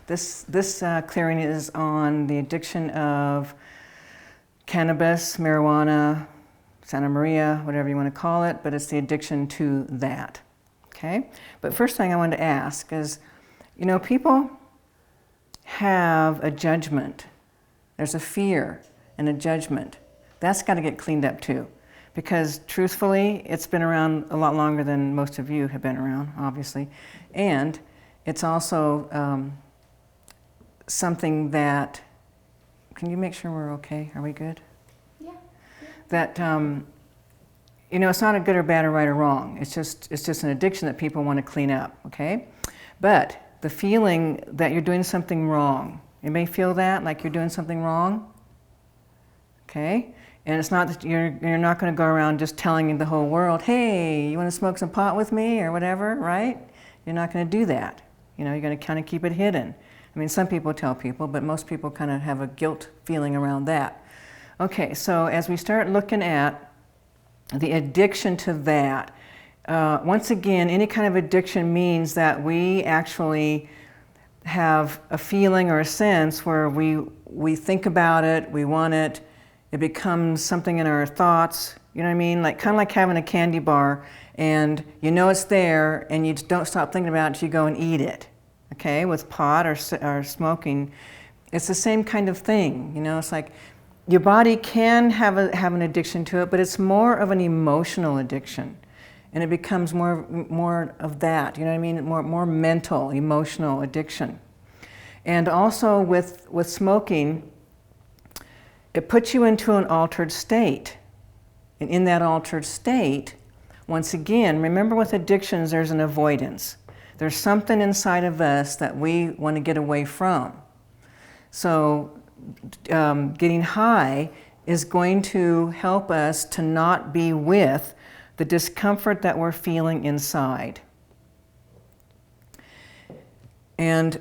This clearing is on the addiction of cannabis, marijuana, Santa Maria, whatever you want to call it, but it's the addiction to that. Okay? But first thing I wanted to ask is, you know, people have a judgment. There's a fear and a judgment. That's got to get cleaned up too. Because truthfully, it's been around a lot longer than most of you have been around, obviously. And it's also something that, can you make sure we're okay? Are we good? Yeah. That, you know, it's not a good or bad or right or wrong. It's just an addiction that people want to clean up, okay? But the feeling that you're doing something wrong, you may feel that, like you're doing something wrong, okay? And it's not that you're not going to go around just telling the whole world, hey, you want to smoke some pot with me or whatever, right? You're not going to do that. You know, you're going to kind of keep it hidden. I mean, some people tell people, but most people kind of have a guilt feeling around that. Okay, so as we start looking at the addiction to that, once again, any kind of addiction means that we actually have a feeling or a sense where we think about it, we want it, it becomes something in our thoughts, you know what I mean? Like kind of like having a candy bar and you know it's there and you don't stop thinking about it until you go and eat it. Okay, with pot or smoking, it's the same kind of thing. You know, it's like your body can have an addiction to it, but it's more of an emotional addiction, and it becomes more of that. You know what I mean? More mental, emotional addiction. And also with smoking, it puts you into an altered state, and in that altered state, once again, remember with addictions, there's an avoidance. There's something inside of us that we want to get away from. So getting high is going to help us to not be with the discomfort that we're feeling inside. And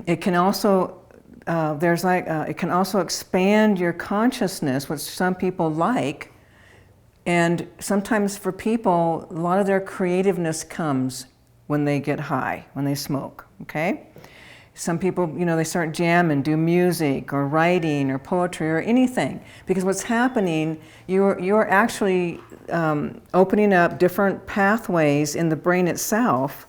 it can also, it can also expand your consciousness, which some people like. And sometimes for people, a lot of their creativeness comes when they get high, when they smoke, okay? Some people, you know, they start jamming, do music or writing or poetry or anything. Because what's happening, you're actually opening up different pathways in the brain itself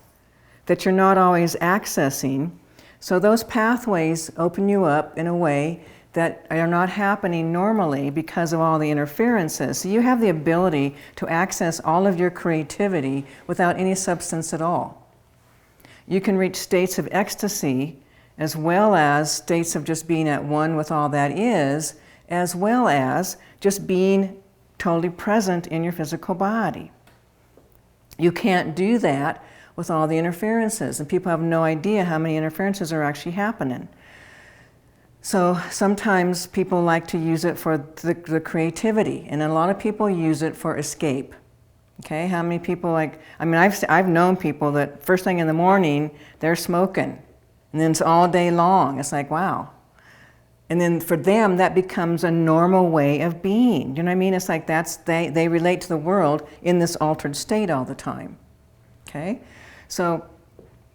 that you're not always accessing. So those pathways open you up in a way that are not happening normally because of all the interferences. So you have the ability to access all of your creativity without any substance at all. You can reach states of ecstasy as well as states of just being at one with all that is, as well as just being totally present in your physical body. You can't do that with all the interferences, and people have no idea how many interferences are actually happening. So sometimes people like to use it for the creativity, and a lot of people use it for escape. Okay, how many people I've known people that first thing in the morning, they're smoking, and then it's all day long. It's like, wow. And then for them, that becomes a normal way of being. You know what I mean? It's like they relate to the world in this altered state all the time. Okay, so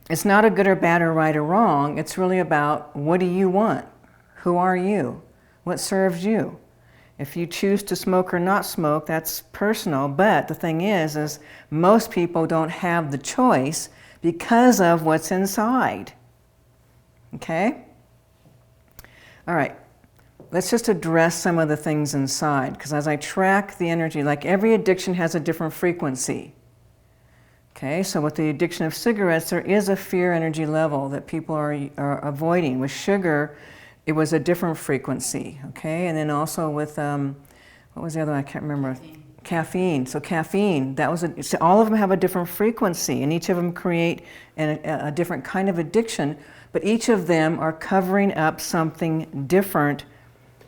it's not a good or bad or right or wrong. It's really about, what do you want? Who are you? What serves you? If you choose to smoke or not smoke, that's personal, but the thing is most people don't have the choice because of what's inside. Okay? All right, let's just address some of the things inside, because as I track the energy, like every addiction has a different frequency. Okay, so with the addiction of cigarettes, there is a fear energy level that people are avoiding. With sugar, it was a different frequency, okay? And then also with, what was the other one? I can't remember. Caffeine. So caffeine, so all of them have a different frequency, and each of them create a different kind of addiction, but each of them are covering up something different,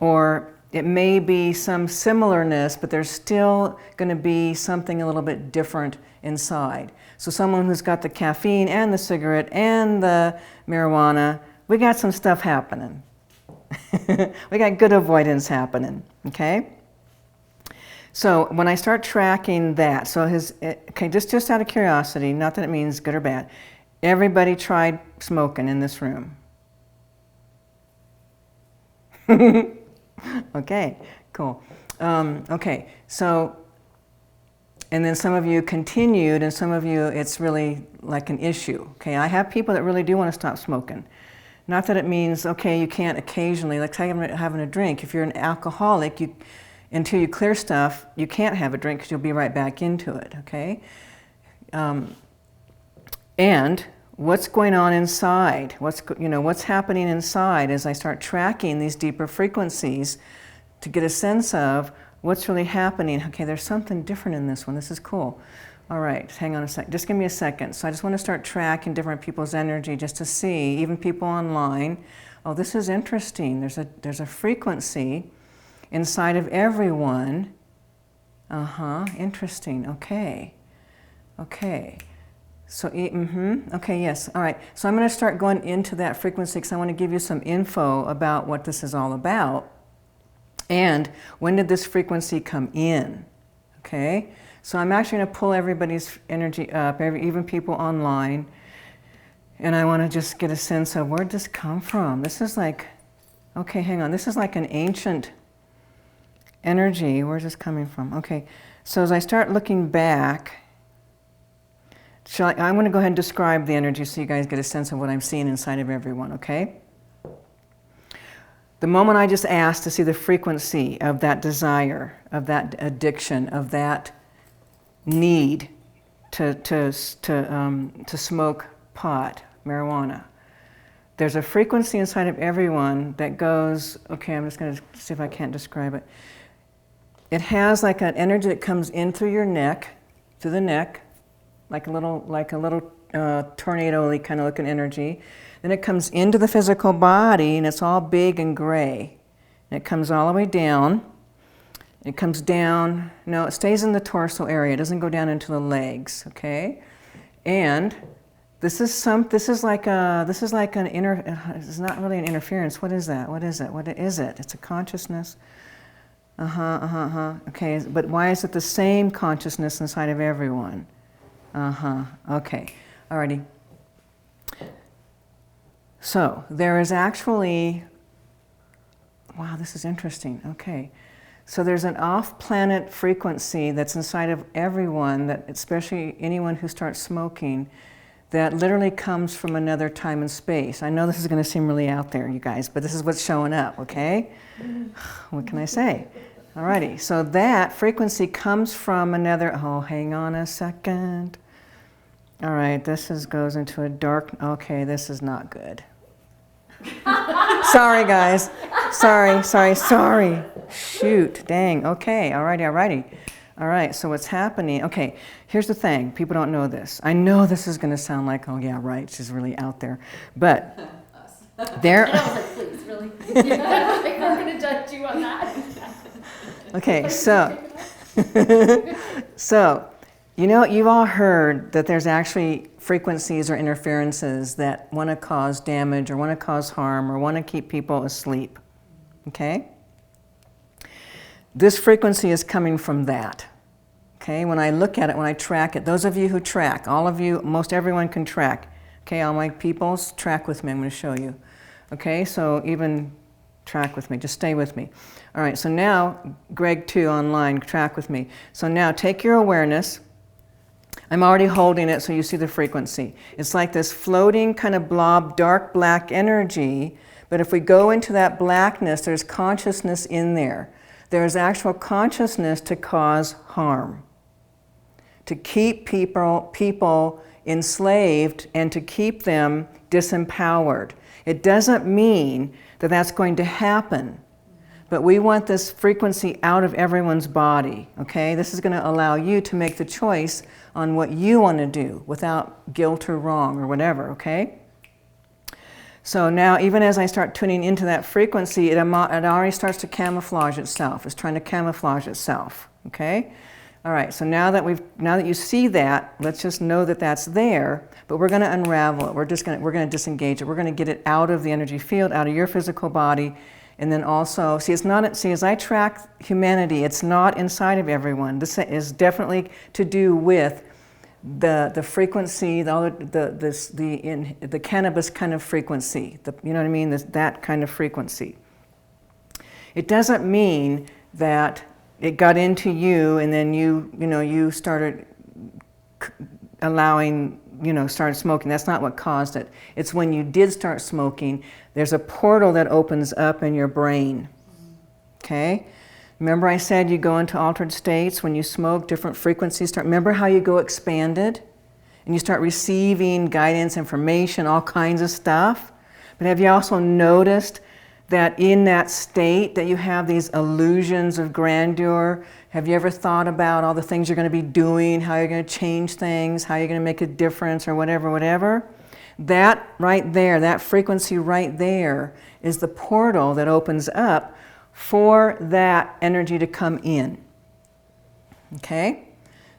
or it may be some similarness, but there's still going to be something a little bit different inside. So someone who's got the caffeine and the cigarette and the marijuana, we got some stuff happening. We got good avoidance happening, okay? So when I start tracking that, just out of curiosity, not that it means good or bad, everybody tried smoking in this room. Okay, cool. Okay, so, and then some of you continued, and some of you, it's really like an issue. Okay, I have people that really do want to stop smoking. Not that it means, okay, you can't occasionally, like having a drink. If you're an alcoholic, until you clear stuff, you can't have a drink because you'll be right back into it, okay? And what's going on inside? What's happening inside as I start tracking these deeper frequencies to get a sense of what's really happening. Okay, there's something different in this one. This is cool. All right, hang on a sec. Just give me a second. So I just want to start tracking different people's energy just to see, even people online. Oh, this is interesting. There's a frequency inside of everyone. Interesting. Okay. So, okay, yes. All right. So I'm going to start going into that frequency because I want to give you some info about what this is all about. And when did this frequency come in? Okay. So I'm actually going to pull everybody's energy up, even people online. And I want to just get a sense of where did this come from? This is like, okay, hang on. This is like an ancient energy. Where's this coming from? Okay. So as I start looking back, I'm going to go ahead and describe the energy so you guys get a sense of what I'm seeing inside of everyone, okay? The moment I just asked to see the frequency of that desire, of that addiction, of that need to smoke pot, marijuana, there's a frequency inside of everyone that goes, okay, I'm just going to see if I can't describe it. It has like an energy that comes in through your neck, through the neck, like a little tornado-y kind of looking energy. Then it comes into the physical body, and it's all big and gray. And it comes all the way down. It comes down. No, it stays in the torso area. It doesn't go down into the legs. Okay, and this is like an inner. It's not really an interference. What is that? What is it? What is it? It's a consciousness. Okay, but why is it the same consciousness inside of everyone? Okay. Alrighty. So there is actually, wow, this is interesting. Okay. So there's an off-planet frequency that's inside of everyone, that especially anyone who starts smoking, that literally comes from another time and space. I know this is going to seem really out there, you guys, but this is what's showing up, okay? What can I say? Alrighty, so that frequency comes from another, oh, hang on a second. All right, goes into a dark, okay, this is not good. Sorry, guys. Sorry. Shoot, dang, okay, alrighty. All right, so what's happening, okay, here's the thing, people don't know this. I know this is gonna sound like, oh yeah, right, she's really out there, but there... And I was like, please, really? I think we're gonna judge you on that. Okay, so, you've all heard that there's actually frequencies or interferences that want to cause damage or want to cause harm or want to keep people asleep, okay? This frequency is coming from that, okay? When I look at it, when I track it, those of you who track, all of you, most everyone can track, okay? All my peoples, track with me, I'm going to show you, okay? So even track with me, just stay with me. All right, so now, Greg too online, track with me. So now take your awareness. I'm already holding it so you see the frequency. It's like this floating kind of blob, dark black energy, but if we go into that blackness, there's consciousness in there. There's actual consciousness to cause harm, to keep people enslaved and to keep them disempowered. It doesn't mean that that's going to happen. But we want this frequency out of everyone's body, okay? This is going to allow you to make the choice on what you want to do without guilt or wrong or whatever, okay? So now, even as I start tuning into that frequency, it already starts to camouflage itself. It's trying to camouflage itself, okay? All right, so now that you see that, let's just know that that's there, but we're going to unravel it. We're going to disengage it. We're going to get it out of the energy field, out of your physical body. And then also, as I track humanity, it's not inside of everyone. This is definitely to do with the frequency, the cannabis kind of frequency. You know what I mean? That kind of frequency. It doesn't mean that it got into you and then you started allowing, started smoking. That's not what caused it. It's when you did start smoking, there's a portal that opens up in your brain. Okay? Remember I said you go into altered states when you smoke, different frequencies start. Remember how you go expanded? And you start receiving guidance, information, all kinds of stuff. But have you also noticed that in that state that you have these illusions of grandeur? Have you ever thought about all the things you're going to be doing, how you're going to change things, how you're going to make a difference or whatever? That right there, that frequency right there is the portal that opens up for that energy to come in. Okay?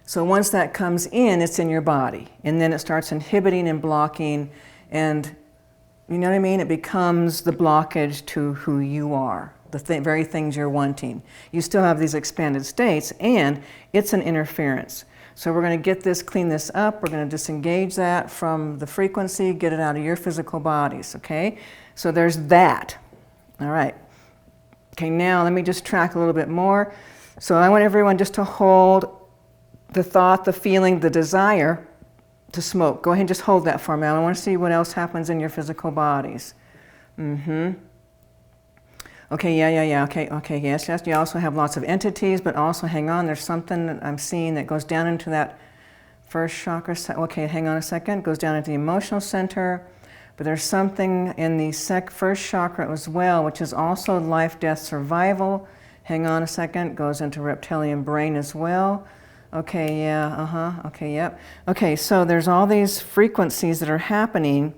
So once that comes in, it's in your body. And then it starts inhibiting and blocking, and you know what I mean? It becomes the blockage to who you are, the very things you're wanting. You still have these expanded states, and it's an interference. So we're going to clean this up. We're going to disengage that from the frequency, get it out of your physical bodies, okay? So there's that. All right. Okay, now let me just track a little bit more. So I want everyone just to hold the thought, the feeling, the desire to smoke. Go ahead and just hold that for me. I want to see what else happens in your physical bodies. Okay, yeah. Okay, yes. You also have lots of entities, but also hang on, there's something that I'm seeing that goes down into that first chakra. Okay, hang on a second. Goes down into the emotional center, but there's something in the first chakra as well, which is also life, death, survival. Hang on a second. Goes into reptilian brain as well. Okay, yeah, okay, yep. Okay, so there's all these frequencies that are happening,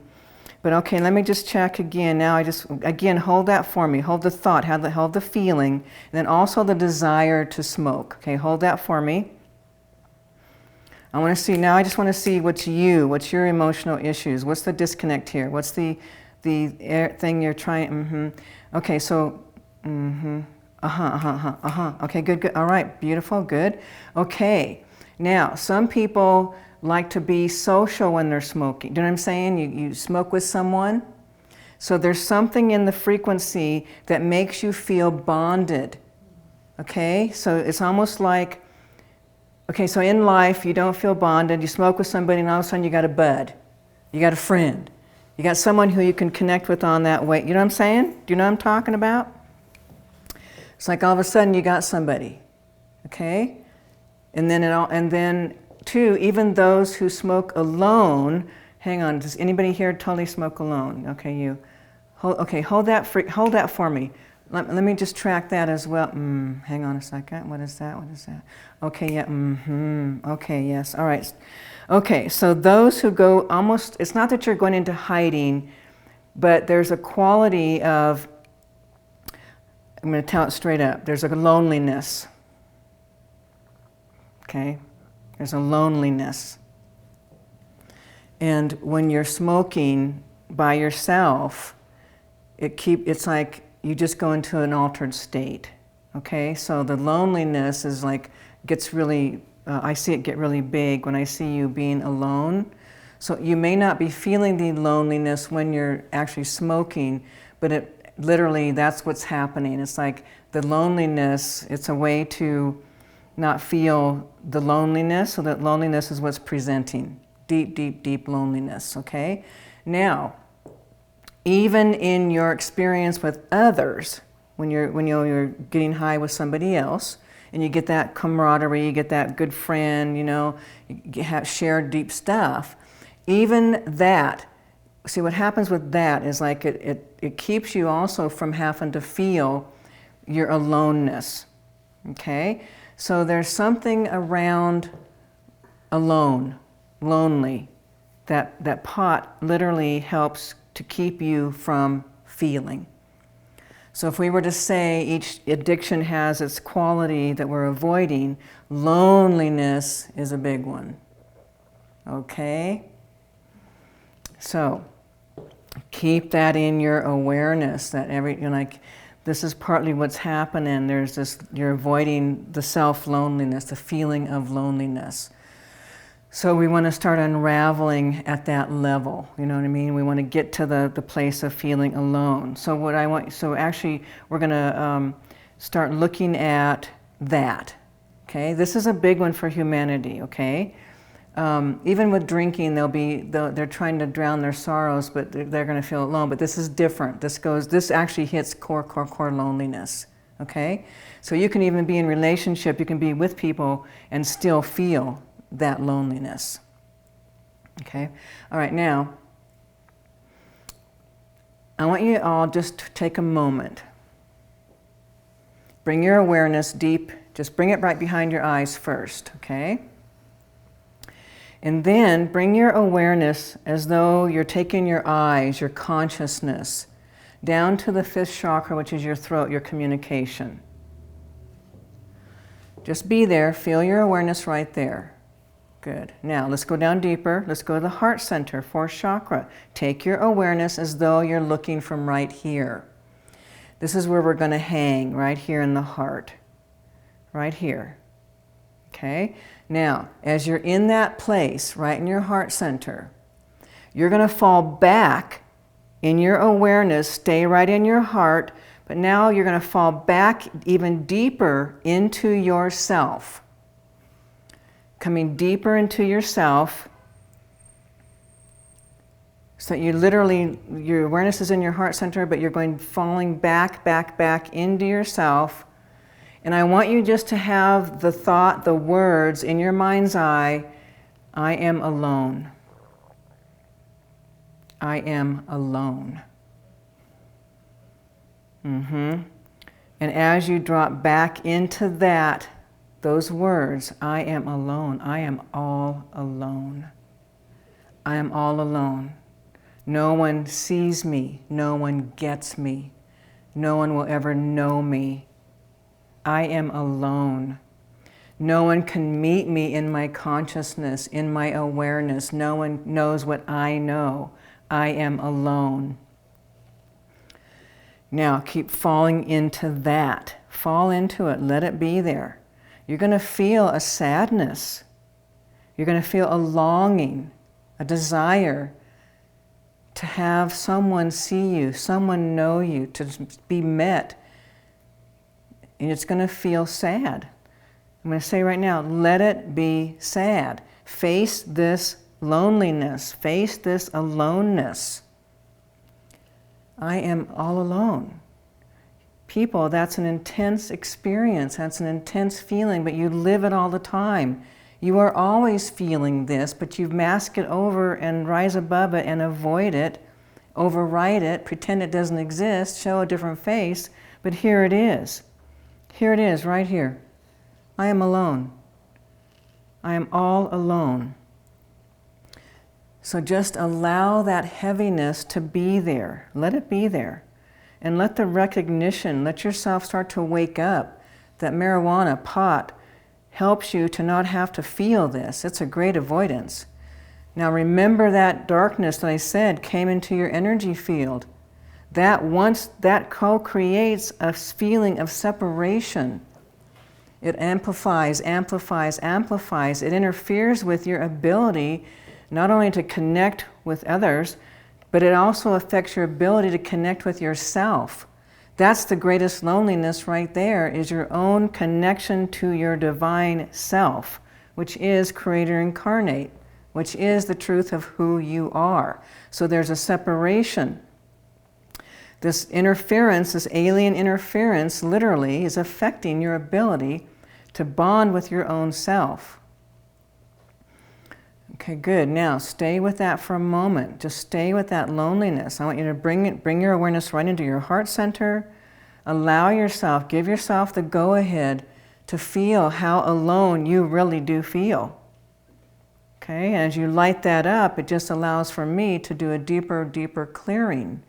but okay, let me just check again. Now again, hold that for me. Hold the thought, hold the feeling, and then also the desire to smoke. Okay, hold that for me. I want to see, now I just want to see what's your emotional issues. What's the disconnect here? What's the thing you're trying, Okay, so, Okay, good. All right, beautiful, good. Okay, now some people like to be social when they're smoking. Do you know what I'm saying? You smoke with someone. So there's something in the frequency that makes you feel bonded. Okay, so it's almost like, okay, so in life you don't feel bonded. You smoke with somebody and all of a sudden you got a bud. You got a friend. You got someone who you can connect with on that way. You know what I'm saying? Do you know what I'm talking about? It's like all of a sudden you got somebody, okay? And then too, even those who smoke alone, hang on, does anybody here totally smoke alone? Okay, hold that for me. Let me just track that as well. Hang on a second, what is that? Okay, yeah, okay, yes, all right. Okay, so those who go almost, it's not that you're going into hiding, but there's a quality of, I'm going to tell it straight up. There's a loneliness. Okay? There's a loneliness. And when you're smoking by yourself, it's like you just go into an altered state. Okay? So the loneliness is like, gets really, I see it get really big when I see you being alone. So you may not be feeling the loneliness when you're actually smoking, but literally, that's what's happening. It's like the loneliness, it's a way to not feel the loneliness, so that loneliness is what's presenting. Deep loneliness, okay? Now, even in your experience with others, when you're getting high with somebody else, and you get that camaraderie, you get that good friend, you have shared deep stuff, even that, see, what happens with that is like it keeps you also from having to feel your aloneness, okay? So there's something around lonely, that pot literally helps to keep you from feeling. So if we were to say each addiction has its quality that we're avoiding, loneliness is a big one, okay? So keep that in your awareness, that this is partly what's happening. There's this, you're avoiding the self-loneliness, the feeling of loneliness. So we want to start unraveling at that level, you know what I mean? We want to get to the place of feeling alone. So actually we're going to start looking at that. Okay, this is a big one for humanity. Okay, even with drinking, they're trying to drown their sorrows, but they're going to feel alone. But this is different. This actually hits core loneliness. Okay, so you can even be in relationship. You can be with people and still feel that loneliness. Okay, all right. Now, I want you all just to take a moment. Bring your awareness deep. Just bring it right behind your eyes first, okay? And then bring your awareness as though you're taking your eyes, your consciousness, down to the 5th chakra, which is your throat, your communication. Just be there. Feel your awareness right there. Good. Now, let's go down deeper. Let's go to the heart center, 4th chakra. Take your awareness as though you're looking from right here. This is where we're going to hang, right here in the heart. Right here. Okay? Now, as you're in that place, right in your heart center, you're going to fall back in your awareness, stay right in your heart, but now you're going to fall back even deeper into yourself. Coming deeper into yourself, so that you literally, your awareness is in your heart center, but you're falling back into yourself. And I want you just to have the thought, the words in your mind's eye, I am alone. I am alone. And as you drop back into that, those words, I am alone. I am all alone. I am all alone. No one sees me. No one gets me. No one will ever know me. I am alone. No one can meet me in my consciousness, in my awareness. No one knows what I know. I am alone. Now keep falling into that. Fall into it. Let it be there. You're going to feel a sadness. You're going to feel a longing, a desire to have someone see you, someone know you, to be met. And it's going to feel sad. I'm going to say right now, let it be sad. Face this loneliness. Face this aloneness. I am all alone. People, that's an intense experience. That's an intense feeling, but you live it all the time. You are always feeling this, but you mask it over and rise above it and avoid it, override it, pretend it doesn't exist, show a different face, but here it is. Here it is, right here. I am alone. I am all alone. So just allow that heaviness to be there. Let it be there. And let the recognition, let yourself start to wake up that marijuana, pot, helps you to not have to feel this. It's a great avoidance. Now remember that darkness that I said came into your energy field. That co-creates a feeling of separation. It amplifies. It interferes with your ability not only to connect with others, but it also affects your ability to connect with yourself. That's the greatest loneliness right there, is your own connection to your divine self, which is Creator incarnate, which is the truth of who you are. So there's a separation. This interference, this alien interference, literally is affecting your ability to bond with your own self. Okay, good. Now, stay with that for a moment. Just stay with that loneliness. I want you to bring your awareness right into your heart center. Allow yourself, give yourself the go-ahead to feel how alone you really do feel. Okay, and as you light that up, it just allows for me to do a deeper clearing.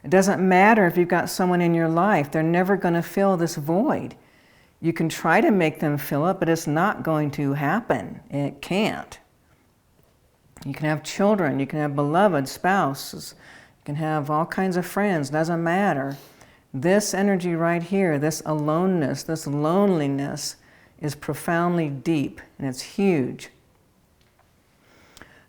It doesn't matter if you've got someone in your life. They're never going to fill this void. You can try to make them fill it, but it's not going to happen. It can't. You can have children, you can have beloved spouses, you can have all kinds of friends, doesn't matter. This energy right here, this aloneness, this loneliness is profoundly deep and it's huge.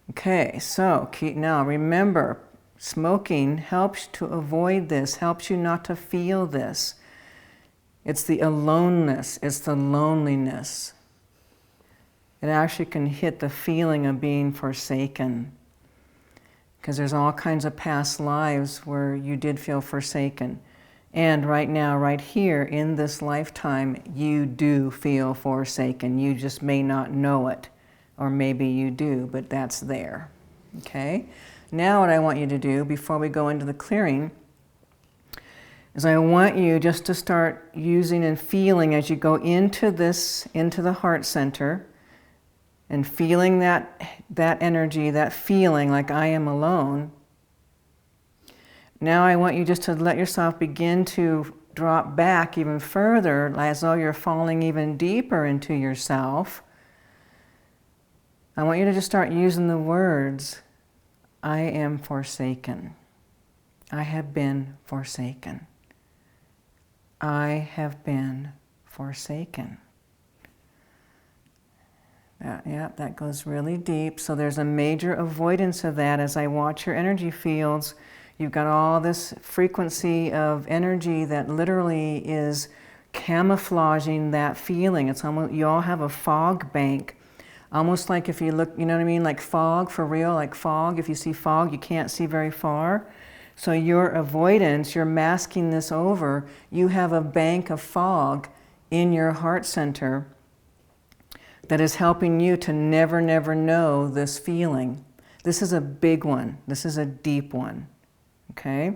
Okay, so now remember, smoking helps to avoid this, helps you not to feel this. It's the aloneness, it's the loneliness. It actually can hit the feeling of being forsaken. Because there's all kinds of past lives where you did feel forsaken. And right now, right here, in this lifetime, you do feel forsaken. You just may not know it. Or maybe you do, but that's there. Okay? Now what I want you to do, before we go into the clearing, is I want you just to start using and feeling as you go into this, into the heart center, and feeling that energy, that feeling like I am alone. Now I want you just to let yourself begin to drop back even further, as though you're falling even deeper into yourself. I want you to just start using the words, I am forsaken. I have been forsaken. I have been forsaken. That goes really deep. So there's a major avoidance of that as I watch your energy fields. You've got all this frequency of energy that literally is camouflaging that feeling. It's almost, you all have a fog bank. Almost like if you look, you know what I mean, like fog, for real, like fog. If you see fog, you can't see very far. So your avoidance, you're masking this over. You have a bank of fog in your heart center that is helping you to never, never know this feeling. This is a big one. This is a deep one. Okay?